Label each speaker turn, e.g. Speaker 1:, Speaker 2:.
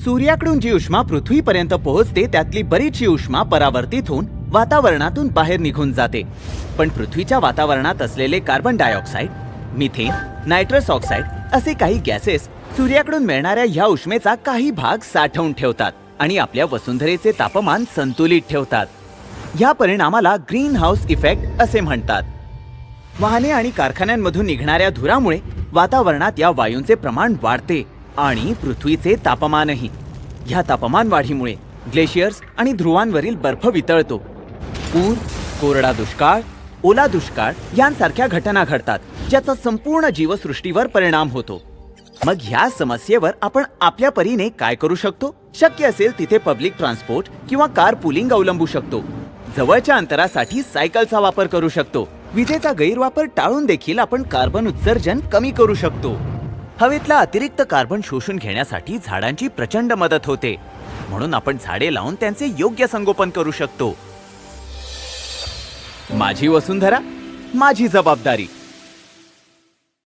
Speaker 1: सूर्याकडून जी उष्मा पृथ्वीपर्यंत पोहोचते त्यातली बरीचशी उष्मा परावर्तित होऊन वातावरणातून बाहेर निघून जाते. पण पृथ्वीच्या वातावरणात असलेले carbon dioxide, methane, nitrous oxide असे काही गॅसेस सूर्याकडून मिळणाऱ्या ह्या उष्मेचा काही भाग साठवून ठेवतात आणि आपल्या वसुंधरेचे तापमान संतुलित ठेवतात. ह्या परिणामाला ग्रीन हाऊस इफेक्ट असे म्हणतात. वाहने आणि कारखान्यांमधून निघणाऱ्या धुरामुळे वातावरणात या वायूंचे प्रमाण वाढते आणि पृथ्वीचे तापमानही. ह्या तापमान वाढीमुळे ग्लेशियर्स आणि ध्रुवांवरील बर्फ वितळतो. पूर, कोरडा दुष्काळ, ओला दुष्काळ यांसारख्या घटना घडतात, ज्याचा संपूर्ण जीवसृष्टीवर परिणाम होतो. मग ह्या समस्येवर आपण आपल्या परीने काय करू शकतो? शक्य असेल तिथे पब्लिक ट्रान्सपोर्ट किंवा कार पुलिंग अवलंबू शकतो. जवळच्या अंतरासाठी सायकलचा वापर करू शकतो. विजेचा गैरवापर टाळून देखील आपण कार्बन उत्सर्जन कमी करू शकतो. हवेतला अतिरिक्त कार्बन शोषून घेण्यासाठी झाडांची प्रचंड मदत होते, म्हणून आपण झाडे लावून त्यांचे योग्य संगोपन करू शकतो. माझी वसुंधरा, माझी जबाबदारी.